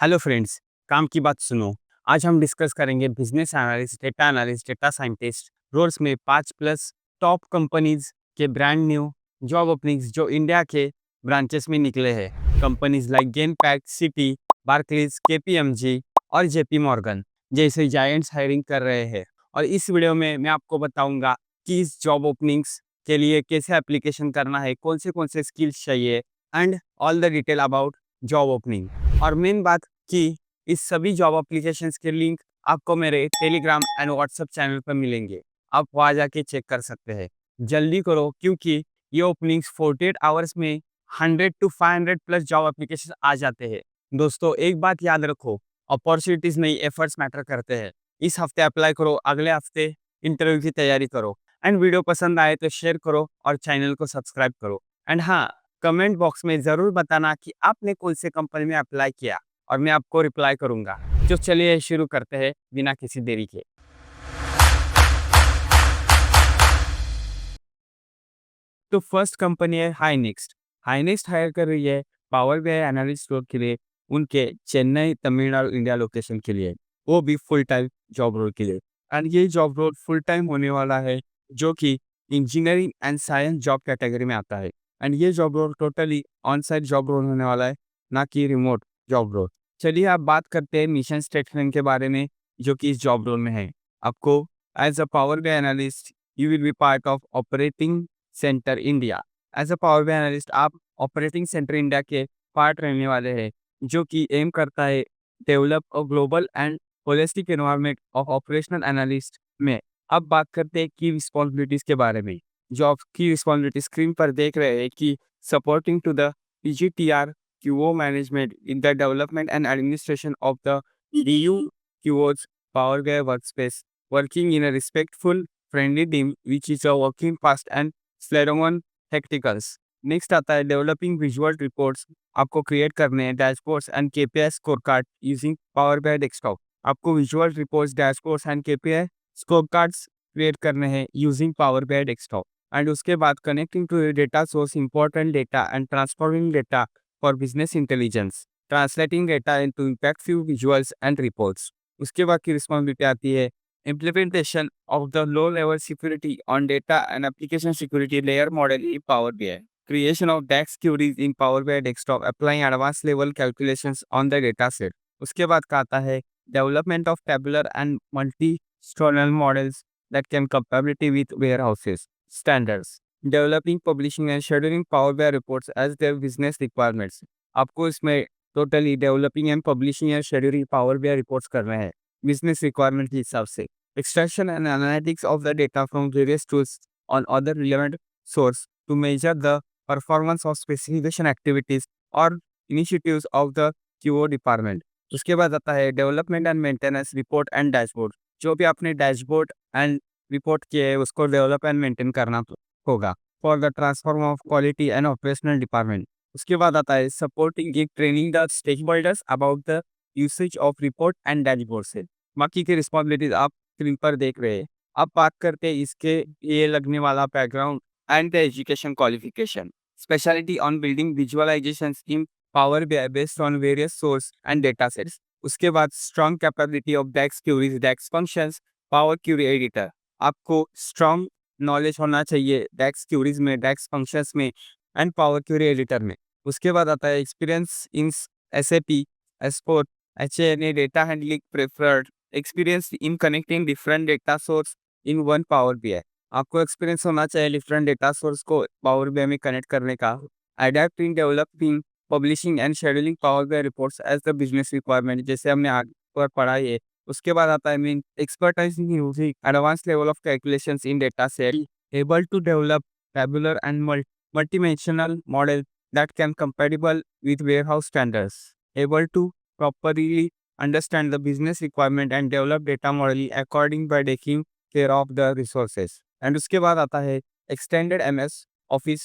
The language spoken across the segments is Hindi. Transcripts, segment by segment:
हेलो फ्रेंड्स, काम की बात सुनो। आज हम डिस्कस करेंगे business analyst, data scientist roles में 5+ टॉप कंपनीज के ब्रांड न्यू जॉब ओपनिंग्स जो इंडिया के ब्रांचेस में निकले हैं। Companies like Genpact, Citi, Barclays, KPMG और जेपी मॉर्गन जैसे जायंट्स हायरिंग कर रहे हैं। और इस वीडियो में मैं आपको बताऊंगा कि इस जॉब ओपनिंग्स के लिए कैसे एप्लीकेशन करना है, कौन से स्किल्स चाहिए and all the detail about job opening. और मेन बात कि इस सभी जॉब एप्लीकेशंस के लिंक आपको मेरे टेलीग्राम एंड व्हाट्सएप चैनल पर मिलेंगे। आप वहाँ जाके चेक कर सकते हैं। जल्दी करो क्योंकि ये ओपनिंग्स 48 आवर्स में 100 to 500 प्लस जॉब एप्लीकेशन आ जाते हैं। दोस्तों एक बात याद रखो, अपॉर्चुनिटीज नहीं एफर्ट्स मैटर करते हैं। इस हफ्ते अप्लाई करो, अगले हफ्ते इंटरव्यू की तैयारी करो। एंड वीडियो पसंद आए तो शेयर करो और चैनल को सब्सक्राइब करो। एंड हाँ, कमेंट बॉक्स में ज़रूर बताना कि आपने कौन से कंपनी में अप्लाई किया और मैं आपको रिप्लाई करूंगा। तो चलिए शुरू करते हैं बिना किसी देरी के। तो फर्स्ट कंपनी है हाईनेक्स्ट। हाईनेक्स्ट हायर कर रही है पावर बीआई एनालिस्ट रोल के लिए उनके चेन्नई तमिलनाडु इंडिया लोकेशन के लिए, वो भी फुल टाइम जॉब रोल के लिए। एंड ये जॉब रोल फुल टाइम होने वाला है जो कि engineering and science job category में आता है। एंड ये job role totally on site job role होने वाला है, ना कि रिमोट जॉब रोल। चलिए आप बात करते हैं मिशन स्टेटमेंट के बारे में जो कि इस जॉब रोल में है। आपको as a Power BI analyst you will be part of operating centre India. As a Power BI analyst आप ऑपरेटिंग सेंटर इंडिया के पार्ट रहने वाले हैं जो कि एम करता है develop a global and holistic environment of operational analyst में। अब बात करते हैं की रिस्पॉन्सिबिलिटीज के बारे में। जो आपकी रिस्पॉन्सिबिलिटी स्क्रीन पर देख रहे हैं कि supporting to the PGTR QO management in the development and administration of the DU QO's Power BI workspace, working in a respectful, friendly team which is a working fast and Sladomon Tacticals। Next आता है डेवलपिंग विजुअल रिपोर्ट्स। आपको क्रिएट करने हैं dashboards and KPI score card using power BI desktop. आपको visual reports, dashboards and KPI score cards create करने हैं using power BI desktop. And उसके बाद connecting to data source important data and transforming data for business intelligence, translating data into impactful visuals and reports. उसके बाद की रिस्पॉन्सिबिलिटी आती है implementation of the low-level security on data and application security layer model in Power BI. Creation of DAX queries in Power BI desktop, applying advanced level calculations on the data set. उसके बाद का आता है development of tabular and multi-storal models that can compatibility with warehouses standards. Developing, publishing and scheduling Power BI reports as their business requirements. आपको इसमें totally developing and publishing and scheduling Power BI reports कर रहे हैं बिजनेस रिक्वायरमेंट के हिसाब से। Extraction and analytics of the data from various tools on other relevant source to measure the performance of specification activities or initiatives of the QO department। उसके बाद आता है development and maintenance report and dashboard. जो भी आपने डैशबोर्ड एंड रिपोर्ट किए है उसको डेवलप एंड मेंटेन करना होगा for the transform of quality and operational department. उसके बाद आता है supporting training the stakeholders about the usage of report and dashboard से। बाकी की रिस्पॉन्सिबिलिटीज आप स्क्रीन पर देख रहे हैं। अब बात करते हैं इसके ये लगने वाला background and the education qualification. Speciality on building visualisations in Power BI based on various source and data sets. उसके बाद strong capability of DAX queries, DAX functions, Power Query editor. आपको स्ट्रॉन्ग नॉलेज होना चाहिए डेक्स क्यूरीज में, डेक्स फंक्शंस में एंड पावर क्यूरी एडिटर में। उसके बाद आता है experience in SAP, S4, HANA data handling preferred, experience in connecting different data source in one Power BI. आपको एक्सपीरियंस होना चाहिए डिफरेंट डेटा सोर्स को पावर बीआई में कनेक्ट करने का। Adept in developing, publishing and scheduling Power BI reports as the business requirement, जैसे हमने आगे पर पढ़ा है। उसके बाद आता है mean expertise in using advance level of calculations in data set, able to develop tabular and multidimensional model that can compatible with warehouse standards, able to properly understand the business requirement and develop data model according by taking care of the resources। And उसके बाद आता है extended MS Office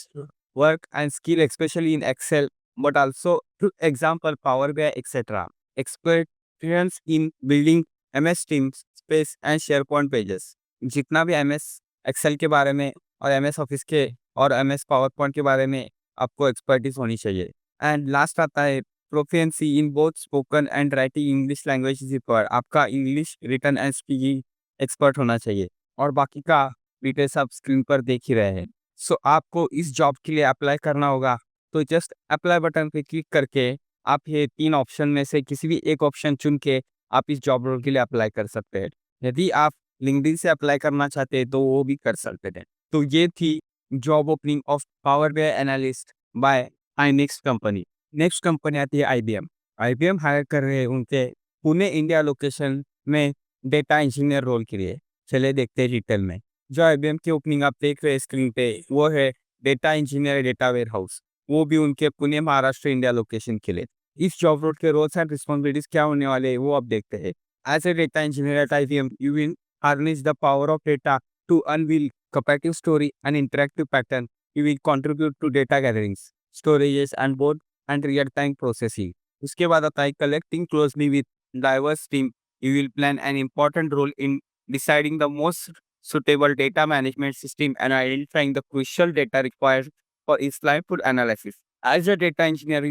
work and skill especially in Excel but also to example Power BI etc। Experience in building MS Teams, Space and SharePoint pages। जितना भी MS Excel के बारे में और MS ऑफिस के और MS पावर पॉइंट के बारे में आपको एक्सपर्टीज होनी चाहिए। एंड लास्ट आता है proficiency in both spoken and writing English language is required. आपका English written and speaking expert होना चाहिए और बाकी का डिटेल्स आप स्क्रीन पर देख ही रहे हैं। सो आपको इस जॉब के लिए अप्लाई करना होगा, तो जस्ट अप्लाई बटन पे क्लिक करके आप ये 3 ऑप्शन में से किसी भी एक ऑप्शन चुन के आप इस जॉब रोल के लिए अप्लाई कर सकते हैं। यदि आप लिंक्डइन से अप्लाई करना चाहते हैं तो वो भी कर सकते हैं। तो ये थी job opening of power BI analyst by आईनेक्स कंपनी। नेक्स्ट कंपनी आती है आईबीएम। आईबीएम हायर कर रहे हैं उनके पुणे इंडिया लोकेशन में डेटा इंजीनियर रोल के लिए। चलिए देखते हैं डिटेल में। जो आईबीएम की ओपनिंग आप देख रहे हैं स्क्रीन पे, वो है data engineer data warehouse, वो भी उनके पुणे महाराष्ट्र इंडिया लोकेशन के लिए। इस जॉब रोल के रोल्स एंड रिस्पॉन्सिबिलिटीज क्या होने वाले हैं वो आप देखते हैं। As a data engineer at IBM you will harness the power of data to unveil comparative story and interactive pattern. You will contribute to data gatherings, storages and board and real-time processing. उसके बाद आता है collecting closely with diverse team. You will plan an important role in deciding the most suitable data management system and identifying the crucial data required for its livelihood analysis. As a data engineer,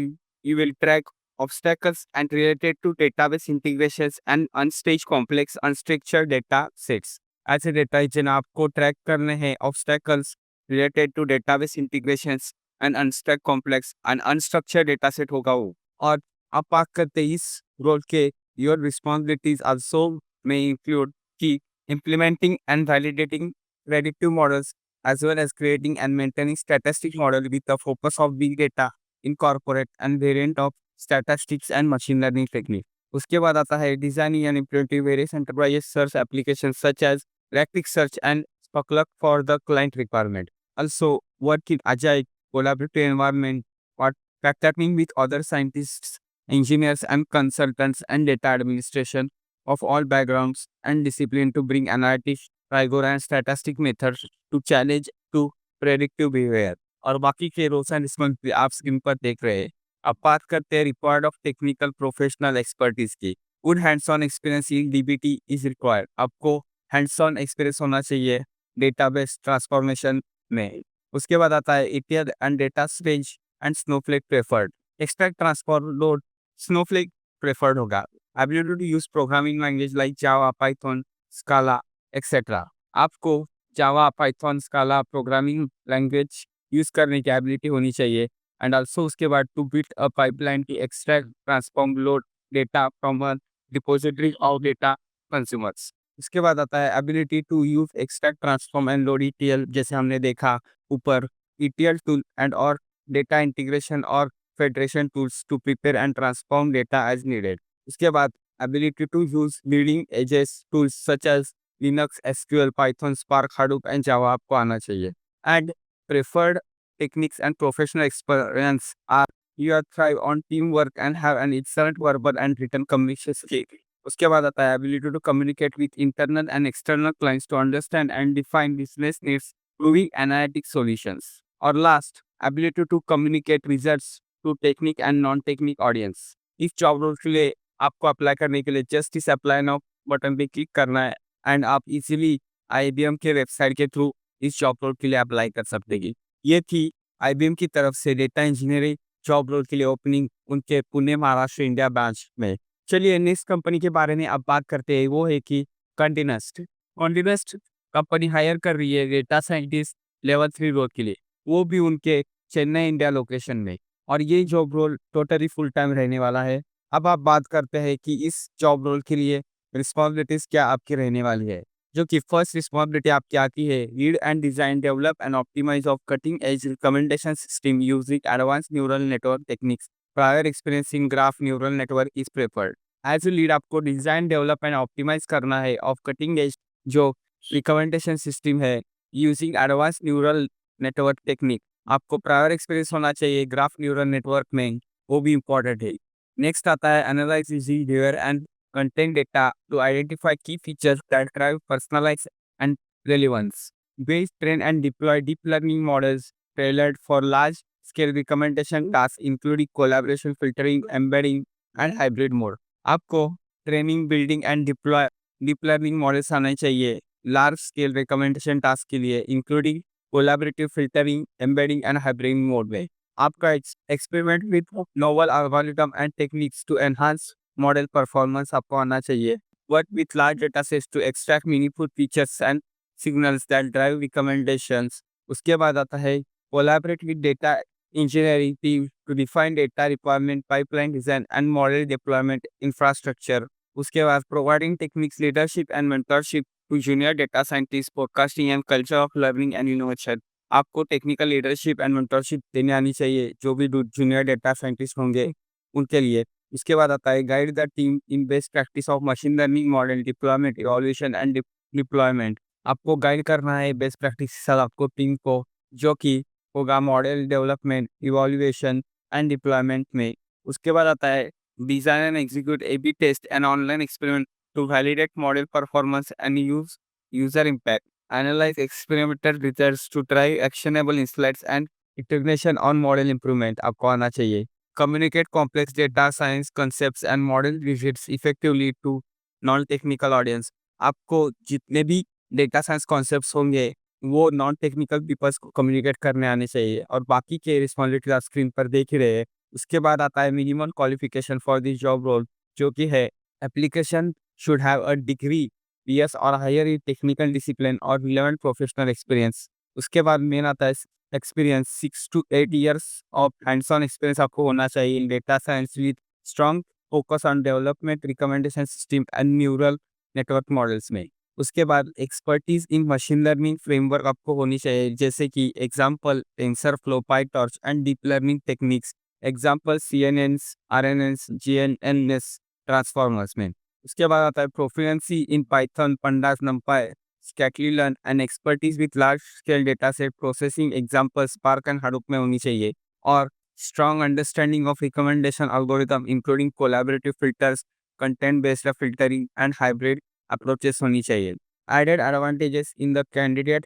you will track obstacles and related to database integrations and unstaged complex unstructured data sets. ऐसे डेटा इंजन आपको ट्रैक करने हैं obstacles related to database integrations and unstruct complex and unstructured data set होगा वो। और आप बात करते हैं इस रोल के, योर रिस्पॉन्सिबिलिटीज आल्सो में इंक्लूड की implementing and validating predictive models as well as creating and maintaining statistic model with the focus of big data incorporate and variant of statistics and machine learning technique. उसके बाद आता है designing and implementing various enterprise search applications such as Rapid Search and Spark for the client requirement. Also work in agile collaborative environment, what partnering with other scientists, engineers and consultants and data administration of all backgrounds and discipline to bring analytic rigor and statistic methods to challenge to predictive behavior. और बाकी के रोल्स एंड रिस्पॉन्सिबिलिटी आप स्क्रीन पर देख रहे हैं। अब बात करते हैं required of technical professional expertise की। Good hands on experience in DBT is required. आपको हैंड्स ऑन एक्सपीरियंस होना चाहिए डेटाबेस ट्रांसफॉर्मेशन में। उसके बाद आता है ETL and data storage and Snowflake preferred. Extract transform load Snowflake preferred होगा। Ability to use programming language like Java, Python, Scala, etc. आपको Java, Python, Scala programming language use करने की एबिलिटी होनी चाहिए एंड ऑल्सो उसके बाद to build a pipeline to extract transform load data from a depository of data consumers. उसके बाद आता है ability to use extract transform and load ETL, जैसे हमने देखा ऊपर ETL टूल एंड और डेटा इंटीग्रेशन और federation tools to prepare and transform data as needed. उसके बाद ability to use leading edges tools such as Linux, SQL, Python, Spark, Hadoop and Java आपको आना चाहिए। And preferred techniques and professional experience are you are thrive on teamwork and have an excellent verbal and written communication skill. उसके बाद आता है ability to communicate with internal and external clients to understand and define business needs, proving analytic solutions. और last, ability to communicate results to technique and non-technique audience. इस जॉब रोल के लिए आपको अप्लाई करने के लिए जस्ट इस अप्लाई नाउ बटन पे क्लिक करना है एंड आप इजीली आईबीएम के वेबसाइट के थ्रू इस जॉब रोल के लिए अप्लाई कर सकते हैं। ये थी आईबीएम की तरफ से डेटा इंजीनियरिंग जॉब रोल के लिए ओपनिंग उनके पुणे महाराष्ट्र इंडिया ब्रांच में। चलिए नेक्स्ट कंपनी के बारे में अब बात करते हैं, वो है कि कंटिन्यूस्ट। कंटिन्यूस्ट कंपनी हायर कर रही है डेटा साइंटिस्ट लेवल 3 रोल के लिए, वो भी उनके चेन्नई इंडिया लोकेशन में, और ये job role totally full time रहने वाला है। अब आप बात करते हैं कि इस जॉब रोल के लिए रिस्पॉन्सिबिलिटीज क्या आपकी रहने वाली है। जो कि फर्स्ट रिस्पॉन्सिबिलिटी आपकी आती है read and design develop and optimise of cutting edge recommendation system using advance neural network techniques, prior experience in graph neural network is preferred. As a lead आपको डिजाइन डेवलप एंड ऑप्टिमाइज करना है ऑफ कटिंग एज जो रिकमेंडेशन सिस्टम है using advance neural network technique. आपको प्रायर एक्सपीरियंस होना चाहिए ग्राफ न्यूरल नेटवर्क में, वो भी इंपॉर्टेंट है। नेक्स्ट आता है analyse behaviour and content data to identify key features that drive personalise and relevance, build, train and deploy deep learning models tailored for large scale recommendation tasks including collaboration, filtering, embedding and hybrid mode. आपको training, building and deploy deep learning models आने चाहिए लार्ज स्केल रिकमेंडेशन टास्क के लिए including collaborative filtering, embedding and hybrid mode में। आपका experiment with novel algorithm and techniques to enhance model performance आपको आना चाहिए। Work with large data sets to extract meaningful features and signals that drive recommendations. उसके बाद आता है collaborate with data engineering team to define data requirement, pipeline design, and model deployment infrastructure. उसके बाद providing techniques, leadership, and mentorship to junior data scientists, forecasting and culture of learning and innovation. आपको टेक्निकल लीडरशिप एंड मेंटरशिप देने आनी चाहिए जो भी जूनियर डेटा साइंटिस्ट होंगे उनके लिए। इसके बाद आता है guide the team in best practice of machine learning model deployment evolution and deployment. आपको गाइड करना है बेस्ट प्रैक्टिस के साथ आपको टीम को, जो कि होगा model development, evaluation and deployment में। उसके बाद आता है design and execute A B test and online experiment to validate model performance and user impact, analyse experimental results to drive actionable insights and integration on model improvement आपको आना चाहिए। Communicate complex data science concepts and model visits effectively to non technical audience. आपको जितने भी डेटा साइंस कॉन्सेप्ट्स होंगे वो नॉन टेक्निकल पीपल्स को कम्युनिकेट करने आने चाहिए, और बाकी के रिस्पॉन्सिबिलिटी आप स्क्रीन पर देख ही रहे हैं। उसके बाद आता है minimum qualification for this job role, जो कि है application should have a degree BS और हायर इन टेक्निकल डिसिप्लिन और रिलेवेंट प्रोफेशनल एक्सपीरियंस। उसके बाद मेन आता है experience, 6 to 8 years of hands on experience आपको होना चाहिए in data science with strong focus on development recommendation system and neural network models में। उसके बाद expertise in machine learning framework आपको होनी चाहिए, जैसे कि example TensorFlow, PyTorch and deep learning techniques. Example CNNs, RNNs, GNNs transformers में। उसके बाद आता है proficiency in Python, pandas, NumPy, scikit learn and expertise with large scale data set processing. Example Spark and Hadoop में होनी चाहिए। और strong understanding of recommendation algorithm including collaborative filters, content based filtering and hybrid approaches होनी चाहिए। Added advantages in the candidate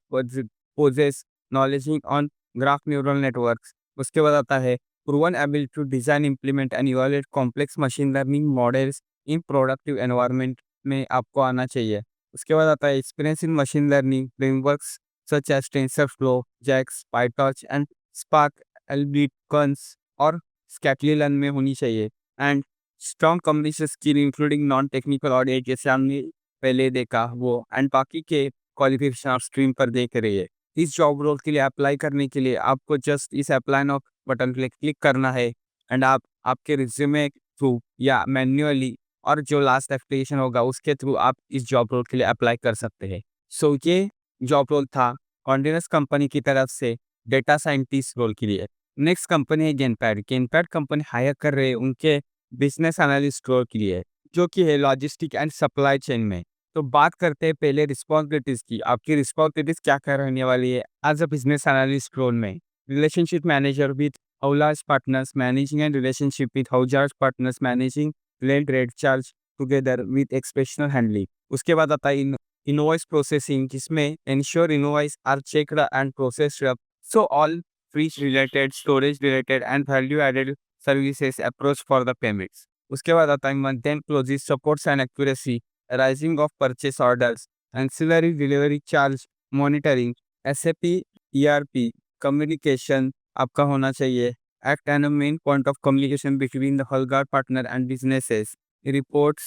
possess knowledging on graph neural networks. उसके बाद आता है proven ability to design, implement and evaluate complex machine learning models in productive environment में आपको आना चाहिए। उसके बाद आता है experience in machine learning frameworks such as TensorFlow, JAX, PyTorch and Spark, algorithms और स्कैटलीर्न में होनी चाहिए। And strong communication skill including non technical audio, जैसे हमने पहले देखा वो, एंड बाकी के क्वालिफिकेशन आप स्क्रीन पर देख रही है। इस जॉब रोल के लिए अप्लाई करने के लिए आपको जस्ट इस अप्लाई नाउ बटन पे क्लिक करना है, एंड आप आपके रिज्यूमे थ्रू या मैन्युअली और जो लास्ट एप्लीकेशन होगा उसके थ्रू आप इस जॉब रोल के लिए अप्लाई कर सकते हैं। सो ये जॉब रोल था कॉन्टिन्यूस कंपनी की तरफ से डेटा साइंटिस्ट रोल के लिए। नेक्स्ट कंपनी है गेनपैड। गेनपैड कंपनी हायर कर रहे हैं उनके बिजनेस एनालिस्ट रोल के लिए, जो कि है लॉजिस्टिक एंड सप्लाई चेन में। तो बात करते हैं पहले रिस्पॉन्सिबिलिटीज की। आपकी रिस्पॉन्सिबिलिटीज क्या क्या रहने वाली है as a business analyst role में? Relationship manager with haulage partners, managing and relationship with haulage partners, managing rent rate charge together with exceptional handling. उसके बाद आता है इनवॉइस प्रोसेसिंग, जिसमें ensure invoice are checked and processed so all fees related, storage related and value added services approach for the payments. उसके बाद आता है month end closing supports and accuracy, raising of purchase orders, ancillary delivery charge monitoring, SAP, ERP, communication आपका होना चाहिए। Act and main point of communication between the हॉलगार्ड पार्टनर एंड बिजनेसेस। रिपोर्ट्स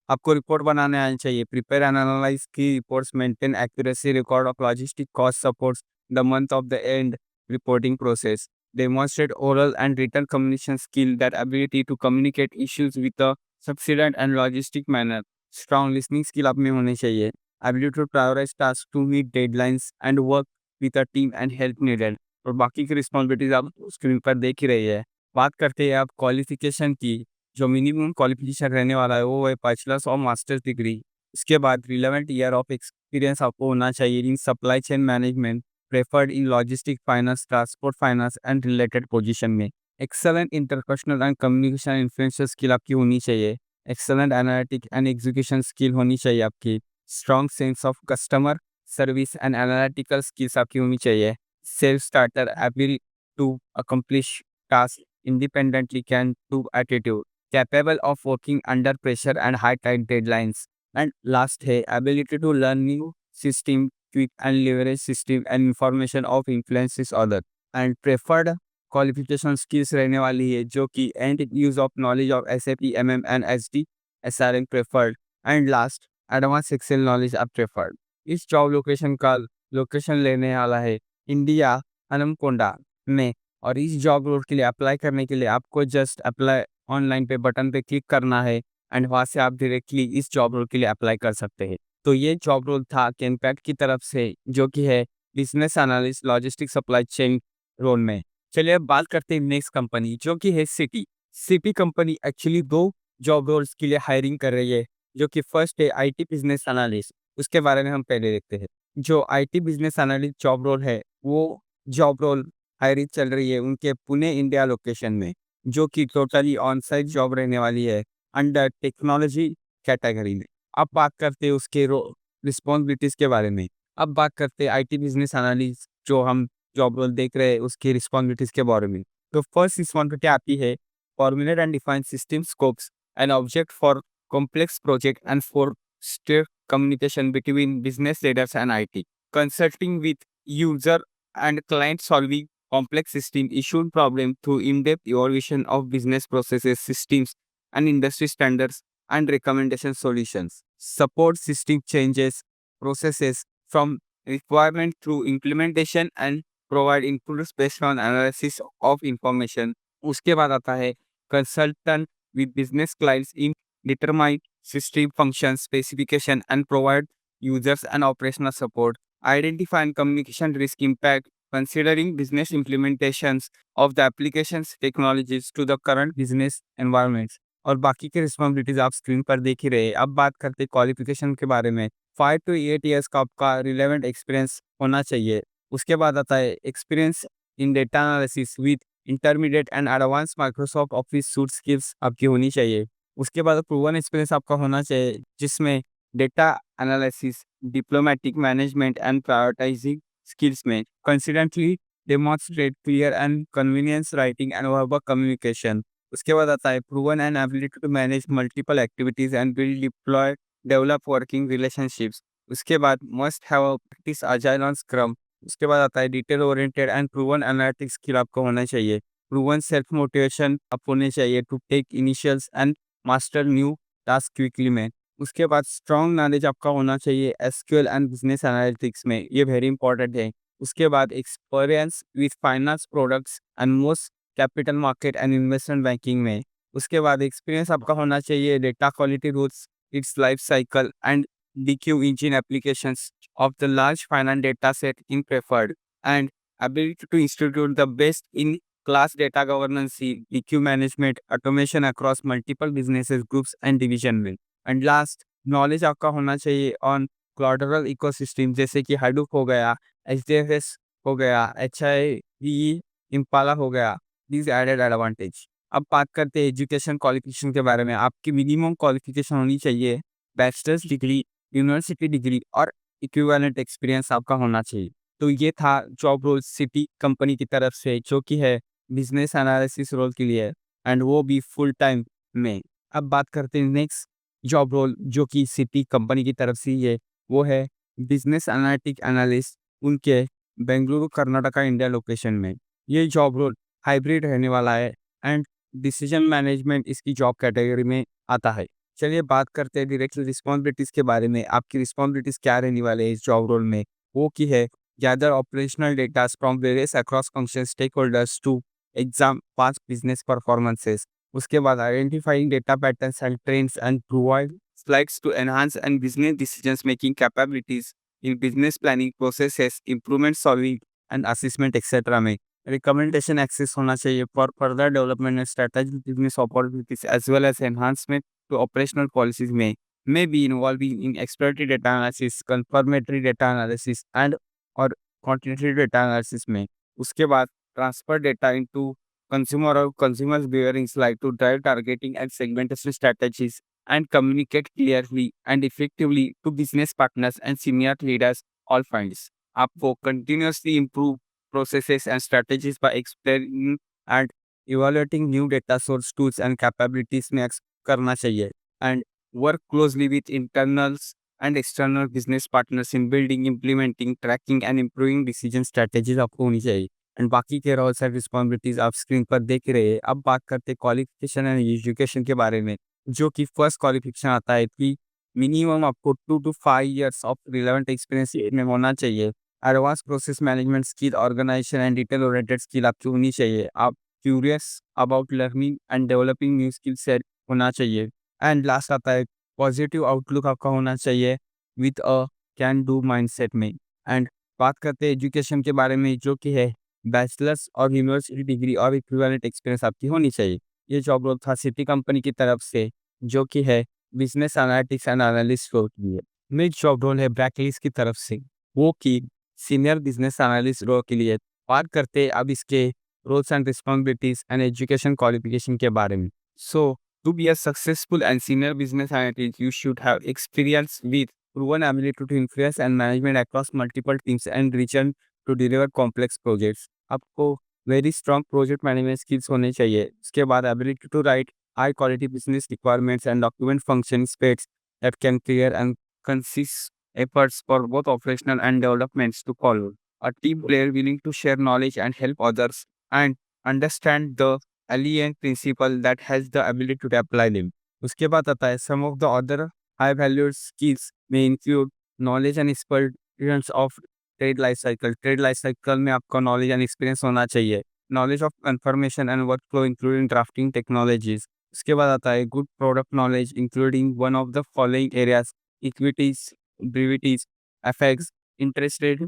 आपको रिपोर्ट बनाने आनी चाहिए। Prepare and analyse key reports, maintain accuracy record of logistic cost, supports the month of the end reporting process, demonstrate oral and written communication skill, that ability to communicate issues with a subsidized and logistic manner, strong listening skill आप में होनी चाहिए, ability to prioritize tasks to meet deadlines and work with a team and help needed। और बाकी की रिस्पॉन्सिबिलिटीज आप स्क्रीन पर देख ही रही है। बात करते हैं आप क्वालिफिकेशन की। जो मिनिमम क्वालिफिकेशन रहने वाला है वो है बैचलर्स और मास्टर्स डिग्री। उसके बाद रिलेवेंट ईयर ऑफ एक्सपीरियंस आपको होना चाहिए in supply chain management, preferred in logistic finance, transport finance and related position में। excellent interpersonal and communication influential skill आपकी होनी चाहिए। excellent analytic and execution skill होनी चाहिए आपकी। strong sense of customer service and analytical skills आपकी होनी चाहिए। self starter, able to accomplish tasks independently, can do attitude, capable of working under pressure and high tight deadlines। and last है ability to learn new system quick and leverage system and information of influences other। and preferred qualification skills रहने वाली है जो कि and use of knowledge of SAP MM एंड SD SRM preferred and last advance Excel knowledge आप प्रेफर्ड। इस जॉब लोकेशन का लोकेशन लेने वाला है इंडिया हनमकोंडा में। और इस जॉब रोल के लिए अप्लाई करने के लिए आपको जस्ट अप्लाई ऑनलाइन पे बटन पे क्लिक करना है एंड वहाँ से आप डायरेक्टली इस जॉब रोल के लिए अप्लाई कर सकते हैं। तो ये जॉब रोल था कैनपैक्ट की तरफ से जो कि है business analyst logistic supply chain role में। चलिए अब बात करते हैं नेक्स्ट कंपनी जो कि है सिटी। सिटी कंपनी एक्चुअली दो जॉब रोल्स के लिए हायरिंग कर रही है जो कि फर्स्ट है IT बिजनेस एनालिस्ट। उसके बारे में हम पहले देखते हैं। जो IT business analyst job role है वो जॉब रोल हायरिंग चल रही है उनके पुणे इंडिया लोकेशन में जो कि टोटली ऑन साइट जॉब रहने वाली है अंडर टेक्नोलॉजी कैटेगरी में। अब बात करते हैं उसके रिस्पॉन्सिबिलिटीज के बारे में। अब बात करते हैं IT बिजनेस एनालिस्ट जो हम जॉब रोल देख रहे हैं उसकी रिस्पॉन्सिबिलिटीज के बारे में। तो फर्स्ट रिस्पॉन्सिबिलिटी आती है formulate and define system scopes and object for complex project and for state communication between business leaders and IT, consulting with user and client solving complex system issue problem through in-depth evaluation of business processes, systems, and industry standards and recommendation solutions. Support system changes, processes from requirement through implementation and provide inputs based on analysis of information. उसके बाद आता है consultant with business clients in determine system function specification and provide users and operational support. Identify and communication risk impact considering business implementations of the applications technologies to the current business environments। और बाकी की रिस्पॉन्सिबिलिटीज आप स्क्रीन पर देख ही रहे हैं। अब बात करते हैं क्वालिफिकेशन के बारे में। 5 to 8 ईयर्स का आपका रिलेवेंट एक्सपीरियंस होना चाहिए। उसके बाद आता है experience in data analysis with intermediate and advance Microsoft office suit skills आपकी होनी चाहिए। उसके बाद प्रूवन एक्सपीरियंस आपका होना चाहिए जिसमें data analysis diplomatic management and prioritising skills में confidently demonstrate clear and convenience writing and verbal communication. उसके बाद आता है proven and ability to manage multiple activities and build deploy develop working relationships. उसके बाद must have practice agile on scrum. उसके बाद आता है detail oriented and proven analytics skill आपको होना चाहिए। प्रूवन सेल्फ मोटिवेशन आप होने चाहिए to take initials and master new task quickly में। उसके बाद स्ट्रॉन्ग नॉलेज आपका होना चाहिए SQL एंड बिजनेस एनालिटिक्स में, ये वेरी इंपॉर्टेंट है। उसके बाद experience with finance products and most capital market and investment banking में। उसके बाद एक्सपीरियंस आपका होना चाहिए data quality rules it's life cycle and DQ engine applications of the large finance data set in preferred and ability to institute the best in class data governance, DQ management, automation across multiple businesses, groups and division में। एंड लास्ट नॉलेज आपका होना चाहिए ऑन कोलैटरल इकोसिस्टम जैसे कि हाडूप हो गया, HDFS हो गया, HIVE इम्पाला हो गया, दिस एडेड एडवांटेज। अब बात करते हैं एजुकेशन क्वालिफिकेशन के बारे में। आपकी मिनिमम क्वालिफिकेशन होनी चाहिए बैचलर्स डिग्री, यूनिवर्सिटी डिग्री और इक्विवेलेंट एक्सपीरियंस आपका होना चाहिए। तो ये था जॉब रोल सिटी कंपनी की तरफ से जो कि है बिजनेस एनालिसिस रोल के लिए एंड वो भी फुल टाइम में। अब बात करते हैं नेक्स्ट जॉब रोल जो कि सिटी कंपनी की तरफ से ही है, वो है बिजनेस एनालिटिक एनालिस्ट उनके बेंगलुरु कर्नाटका इंडिया लोकेशन में। ये जॉब रोल हाइब्रिड रहने वाला है एंड डिसीजन मैनेजमेंट इसकी जॉब कैटेगरी में आता है। चलिए बात करते हैं डायरेक्टली रिस्पॉन्सिबिलिटीज के बारे में। आपकी रिस्पॉन्सिबिलिटीज क्या रहने वाले हैं इस जॉब रोल में, वो की है gather operational data from various across function stakeholders to exam pass business performances. उसके बाद identifying data patterns and trends and provide slides to enhance and business decisions making capabilities in business planning processes improvement solving and assessment etcetera में। रिकमेंडेशन एक्सेस होना चाहिए for further development and strategic business opportunities as well as enhancement to operational policies may be involving in exploratory data analysis, confirmatory data analysis and और quantitative data analysis में। उसके बाद transfer data into consumer or consumers behaviors like to drive targeting and segmentation strategies and communicate clearly and effectively to business partners and senior leaders all finds। आपको continuously improve processes and strategies by exploring and evaluating new data source tools and capabilities में करना चाहिए and work closely with internals and external business partners in building implementing tracking and improving decision strategies आपको होनी चाहिए। एंड बाकी के रोल्स एंड रिस्पॉन्सिबिलिटीज आप स्क्रीन पर देख रहे हैं। अब बात करते हैं क्वालिफिकेशन एंड एजुकेशन के बारे में, जो कि फर्स्ट क्वालिफिकेशन आता है कि मिनिमम आपको 2 to 5 years of relevant experience में होना चाहिए। Advance process management skill, organisation and detail oriented skill आपकी होनी चाहिए। आप curious about learning and developing new skill set होना चाहिए। एंड लास्ट आता है पॉजिटिव आउटलुक आपका होना चाहिए with a can do mindset में। एंड बात करते हैं एजुकेशन के बारे में, जो कि है बैचलर्स और यूनिवर्सिटी डिग्री और इक्विवेलेंट एक्सपीरियंस आपकी होनी चाहिए। ये जॉब रोल था सिटी कंपनी की तरफ से, जो कि है business analytics and analyst role के लिए। नेक्स्ट जॉब रोल है ब्रैकलिस की तरफ से, वो की सीनियर बिजनेस एनालिस्ट रोल के लिए। बात करते हैं अब इसके roles and responsibilities and education qualification के बारे में। सो to be a successful and senior business analyst, you should have experience with proven ability to influence and management across multiple teams and region to deliver complex projects. आपको very strong project management skills होने चाहिए। उसके बाद ability to write high quality business requirements and document function specs that can clear and concise efforts for both operational and developments to follow. A team player willing to share knowledge and help others and understand the alien principle that has the ability to apply them. उसके बाद आता है some of the other high valued skills may include knowledge and experience of trade life cycle. Trade life cycle में आपका knowledge and experience होना चाहिए। Knowledge of information and workflow including drafting technologies. उसके बाद आता है good product knowledge including one of the following areas: equities, derivatives, FX, interest rate,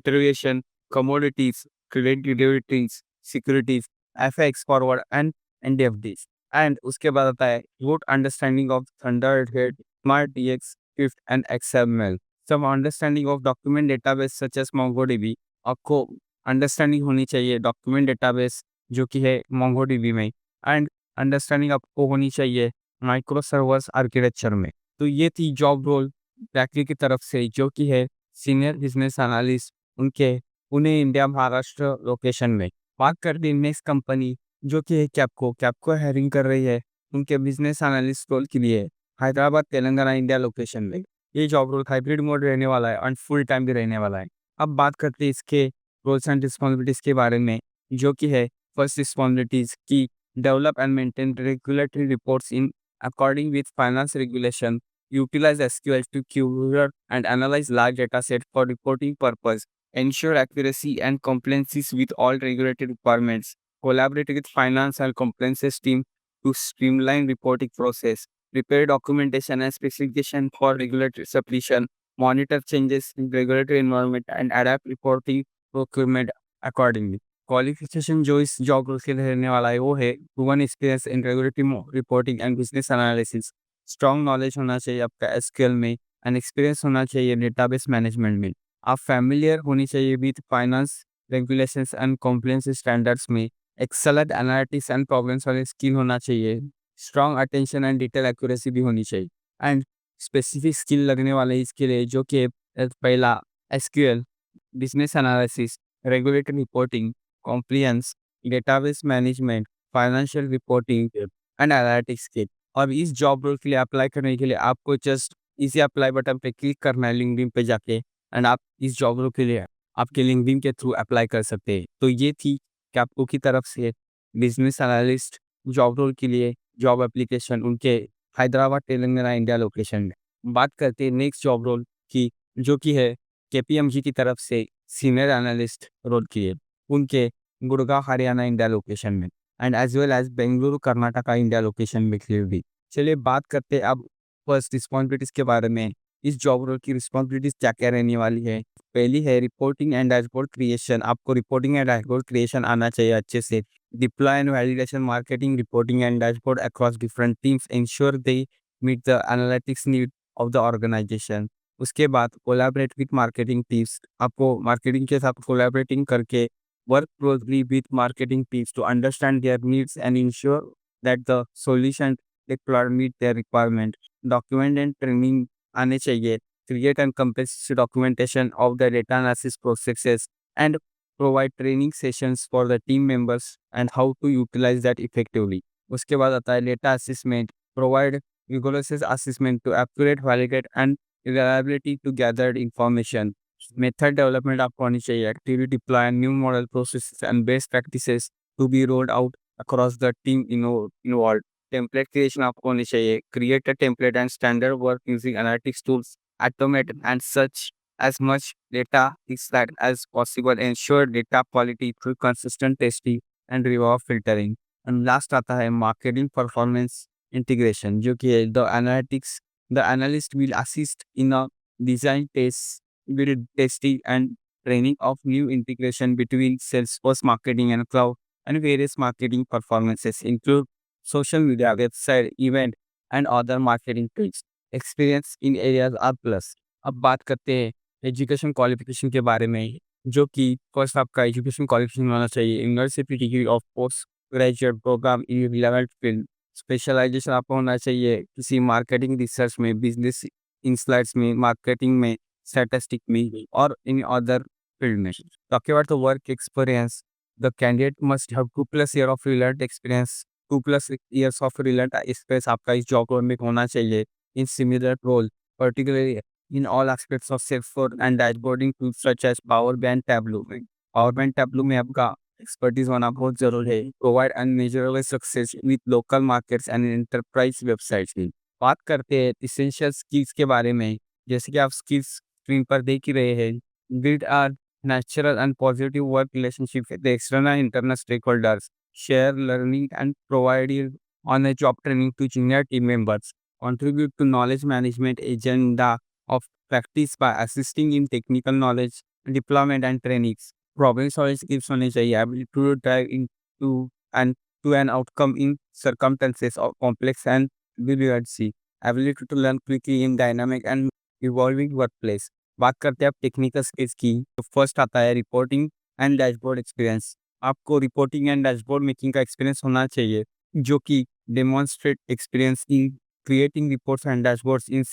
derivation, commodities, credit derivatives, securities, FX forward and NDFDs। And उसके बाद आता है good understanding of Thunderbird, smart DX, swift and XML. Some understanding of document database such as MongoDB. आपको अंडरस्टैंडिंग होनी चाहिए डॉक्यूमेंट डेटाबेस जो कि है मोंगोडीबी में। एंड अंडरस्टैंडिंग आपको होनी चाहिए माइक्रो सर्वर्स आर्किटेक्चर में। तो ये थी जॉब रोल ब्रैकली की तरफ से, जो कि है सीनियर बिजनेस एनालिस्ट, उनके पुणे इंडिया महाराष्ट्र लोकेशन में। बात करते हैं नेक्स्ट कंपनी, जो कि है कैप्को। कैप्को हायरिंग कर रही है उनके बिजनेस एनालिस्ट रोल के लिए हैदराबाद तेलंगाना इंडिया लोकेशन में। ये जॉब रोल हाइब्रिड मोड रहने वाला है और फुल टाइम भी रहने वाला है। अब बात करते हैं इसके रोल्स एंड रिस्पॉन्सिबिलिटीज के बारे में, जो कि है फर्स्ट रिस्पॉन्सिबिलिटीज की develop and maintain regulatory reports in according with finance regulation, utilize SQL to curate and analyze large data set for reporting purpose, ensure accuracy and compliances with all regulatory requirements, collaborate with finance and compliances team to streamline reporting process, prepare documentation and specification for regulatory submission, monitor changes in regulatory environment and adapt reporting procurement accordingly. Qualification जो इस जॉब रोल के लिए रहने वाला है वो है proven experience in regulatory reporting and business analysis. Strong knowledge होना चाहिए आपका एसक्यूएल में एंड एक्सपीरियंस होना चाहिए डेटाबेस मैनेजमेंट में। आप फैमिलियर होनी चाहिए with finance regulations and compliance standards में। Excellent analytics and problem solving skill होना चाहिए। Strong attention and detail accuracy भी होनी चाहिए। एंड स्पेसिफिक स्किल लगने वाले इसके लिए, जो कि पहला SQL, business analysis, regulatory reporting, compliance, database management, financial reporting and analytics skill. और इस जॉब रोल के लिए अप्लाई करने के लिए आपको जस्ट इसी अप्लाई बटन पे क्लिक करना है लिंक्डइन पे जाके, एंड आप इस जॉब रोल के लिए आपके लिंक्डइन के थ्रू अप्लाई कर सकते हैं। तो ये थी कैप्को की तरफ से बिजनेस एनालिस्ट जॉब रोल के लिए जॉब एप्लीकेशन उनके हैदराबाद तेलंगाना इंडिया लोकेशन में। बात करते हैं नेक्स्ट जॉब रोल की, जो कि है केपीएमजी की तरफ से सीनियर एनालिस्ट रोल की है उनके गुड़गांव हरियाणा इंडिया लोकेशन में, and as well as Bengaluru Karnataka India location में क्लियरली। चलिए बात करते हैं अब फर्स्ट रिस्पॉन्सिबिलिटीज के बारे में। इस जॉब रोल की रिस्पॉन्सिबिलिटीज क्या क्या रहने वाली है। पहली है रिपोर्टिंग एंड डैशबोर्ड क्रिएशन। आपको रिपोर्टिंग एंड डैशबोर्ड क्रिएशन आना चाहिए अच्छे से। Deploy and validation marketing reporting and dashboard across different teams, ensure they meet the analytics need of the organisation. उसके बाद कोलैबोरेट विथ मार्केटिंग टीम्स। आपको मार्केटिंग के साथ कोलैबोरेटिंग करके work closely with marketing teams to understand their needs and ensure that the solution deployed meet their requirement. Document and training आने चाहिए। Create and comprehensive documentation of the data analysis processes and provide training sessions for the team members and how to utilize that effectively. उसके बाद आता है data assessment. Provide rigorous assessment to accurate, validate and reliability to gathered information. Method development आपको आनी चाहिए, actively deploy new model processes and best practices to be rolled out across the team involve. Template creation आपको आनी चाहिए, create a template and standard work using analytics tools, automate and search as much data extract as possible, ensure data quality through consistent testing and reward filtering। And last आता है मार्केटिंग परफॉर्मेंस इंटीग्रेशन, जो कि है the analyst will assist in a design tests, build testing and training of new integration between Salesforce marketing and cloud and various marketing performances include social media, website, event and other marketing tools। Experience in areas are plus. अब बात करते हैं एजुकेशन क्वालिफिकेशन के बारे में, जो कि फर्स्ट आपका एजुकेशन क्वालिफिकेशन होना चाहिए university degree of post graduate program in relevant field. Specialisation आपको होना चाहिए किसी मार्केटिंग रिसर्च में, बिजनेस इंसाइट्स में, मार्केटिंग में, स्टैटिस्टिक में और इन अदर फील्ड में। Talking about the work experience, the candidate must have 2+ year of relevant experience. 2+ years of relevant experience आपका इस जॉब रोल में होना चाहिए in similar role, particularly in all aspects of Salesforce and dashboarding tools such as Power BI and Tableau। Power BI and Tableau में आपका एक्सपर्टीज होना बहुत जरूरी है। Provide unmeasurable success with local markets and enterprise websites की। बात करते हैं इसेंशियल स्किल्स के बारे में, जैसे कि आप स्किल्स स्क्रीन पर देख ही रहे हैं। बिल्ड आर natural and positive work relationship with external internal stakeholders, share learning and provide on a job training to junior team members, contribute to knowledge management agenda of practice by assisting in technical knowledge deployment and trainings। Problem solving skills होने चाहिए, ability to dive into and to an outcome in circumstances of complex and bureaucracy, ability to learn quickly in dynamic and evolving workplace। बात करते हैं अब टेक्निकल स्किल्स की, तो फर्स्ट आता है रिपोर्टिंग एंड डैशबोर्ड एक्सपीरियंस। आपको रिपोर्टिंग एंड डैशबोर्ड मेकिंग का एक्सपीरियंस होना चाहिए, जो कि demonstrate experience in creating reports and dashboards in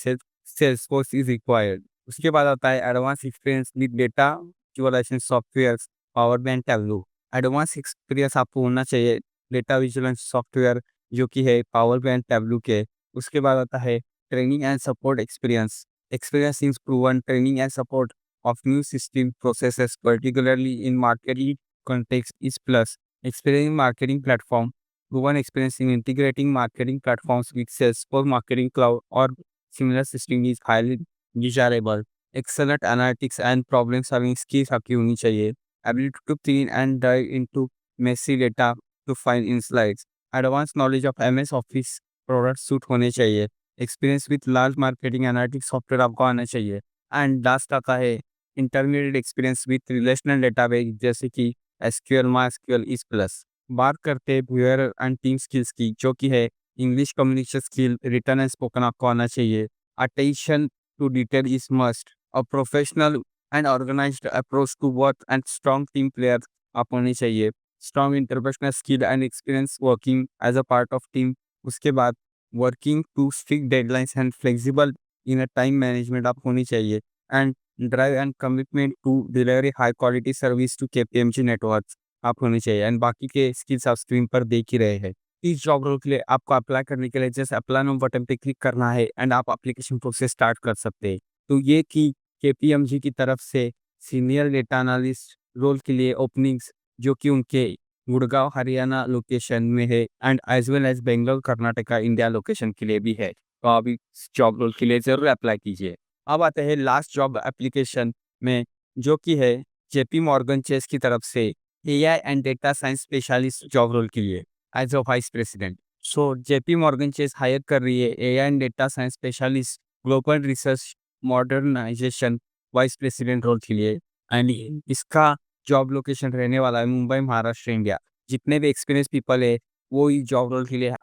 Salesforce is required। उसके बाद आता है advance experience with data visualisation software, power BI and Tableau. Advance experience आपको होना चाहिए डेटा विजुअलाइजेशन सॉफ्टवेयर, जो कि है पावर BI एंड टैब्लो के। उसके बाद आता है training and support experience. Experience in proven training and support of new system processes particularly in marketing context is plus। experience in marketing platform, proven experience in integrating marketing platforms with Salesforce Marketing Cloud or similar system is highly desirable। Excellent analytics and problem solving skills आपकी होनी चाहिए। Ability to clean and dive into messy data to find insights। Advanced knowledge of MS Office product suite होने चाहिए। Experience with large marketing analytics software आपको आना चाहिए। And last आता है intermediate experience with relational database जैसे कि SQL, MySQL is plus। बात करते हैं बिहेवियर एंड टीम स्किल्स की, जो कि है English communication skill, written and spoken आपको आना चाहिए। Attention to detail is must. A professional and organised approach to work and strong team player आप होनी चाहिए। Strong interpersonal skill and experience working as a part of team. उसके बाद working to strict deadlines and flexible in a time management आप होनी चाहिए। And drive and commitment to delivery high quality service to KPMG network आप होनी चाहिए। एंड बाकी के स्किल्स आप स्क्रीन पर देख ही रहे हैं। इस जॉब रोल के लिए आपको अप्लाई करने के लिए जैसे अप्लाई नाउ बटन पे क्लिक करना है एंड आप एप्लीकेशन प्रोसेस स्टार्ट कर सकते हैं। तो ये कि KPMG की तरफ से सीनियर डेटा एनालिस्ट रोल के लिए ओपनिंग्स, जो कि उनके गुड़गांव हरियाणा लोकेशन में है and as well as Bangalore Karnataka India location के लिए भी है। तो आप इस जॉब रोल के लिए जरूर अप्लाई कीजिए। अब आते हैं लास्ट जॉब एप्लीकेशन में, जो कि है JP मॉर्गन चेस की तरफ से AI and data science specialist job role के लिए as a vice president. So JP Morgan Chase hire कर रही है AI and data science specialist global research modernisation vice president role के लिए। एंड इसका जॉब लोकेशन रहने वाला है मुंबई, महाराष्ट्र, इंडिया। जितने भी एक्सपीरियंस पीपल है वो इस जॉब रोल के लिए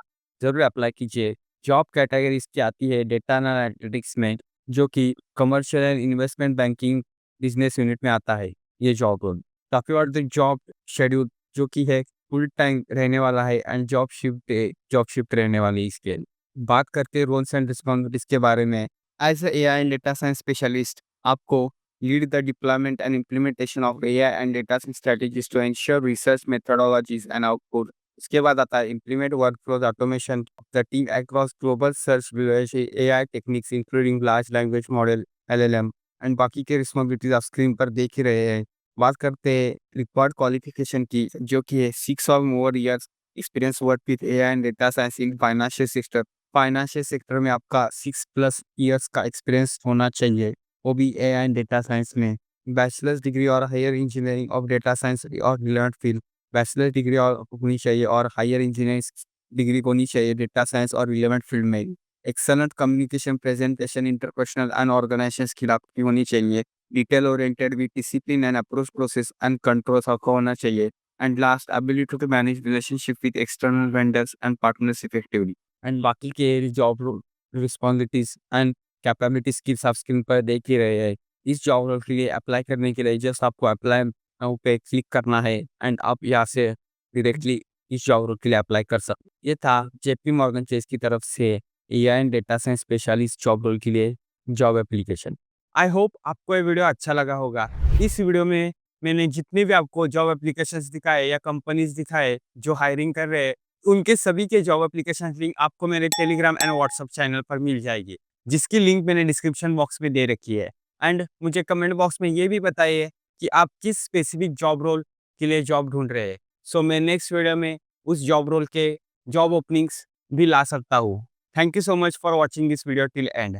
जरूर अप्लाई कीजिए। जॉब कैटेगरी इसकी आती है डेटा एनालिटिक्स में, जो कि commercial and investment banking business unit में आता है ये जॉब रोल। काफी और द जॉब शेड्यूल, जो कि है फुल टाइम रहने वाला है एंड जॉब शिफ्ट रहने वाली है इसके। बात करते हैं रोल्स एंड रिस्पॉन्सिबिलिटीज के बारे में। As a AI and data science specialist आपको lead the deployment and implementation of AI and data science strategies to ensure research methodologies and output. उसके बाद आता है implement workflows automation of the team across global search AI techniques including large language model LLM and बाकी के रिस्पॉन्सिबिलिटीज आप स्क्रीन पर देख ही रहे हैं। बात करते हैं रिक्वायर्ड क्वालिफिकेशन की, जो कि है 6 और more years experience work with AI and data science in financial sector. Financial sector में आपका 6+ ईयर्स का एक्सपीरियंस होना चाहिए, वो भी एआई एंड डेटा साइंस में। बैचलर्स डिग्री और higher engineering of data science और रिलेवेंट फील्ड, बैचलर डिग्री और होनी चाहिए और हायर इंजीनियरिंग डिग्री होनी चाहिए डेटा साइंस और रिलेवेंट फील्ड में। Excellent communication, presentation, interpersonal and organisation skill आपकी होनी चाहिए। Detail oriented with discipline and approach process and controls आपको होना चाहिए। And last, ability to manage relationship with external vendors and partners effectively. And बाकी के job role responsibilities and capability skills आप स्क्रीन पर देख ही रहे हैं। इस जॉब रोल के लिए अप्लाई करने के लिए जस्ट आपको अप्लाई नाउ पे क्लिक करना है एंड आप यहाँ से डायरेक्टली इस जॉब रोल के लिए अप्लाई कर सकते हैं। ये था जेपी मॉर्गन चेस की तरफ से AI and data science specialist job role के लिए जॉब एप्लीकेशन। आई होप आपको ये वीडियो अच्छा लगा होगा। इस वीडियो में मैंने जितने भी आपको जॉब एप्लीकेशंस दिखाए या कंपनीज दिखाए जो हायरिंग कर रहे हैं, उनके सभी के जॉब एप्लीकेशन लिंक आपको मेरे टेलीग्राम एंड व्हाट्सएप चैनल पर मिल जाएगी, जिसकी लिंक मैंने डिस्क्रिप्शन बॉक्स में दे रखी है। एंड मुझे कमेंट बॉक्स में ये भी बताइए कि आप किस स्पेसिफिक जॉब रोल के लिए जॉब ढूंढ रहे हैं। सो मैं नेक्स्ट वीडियो में उस जॉब रोल के जॉब ओपनिंग्स भी ला सकता हूँ। Thank you so much for watching this video till and.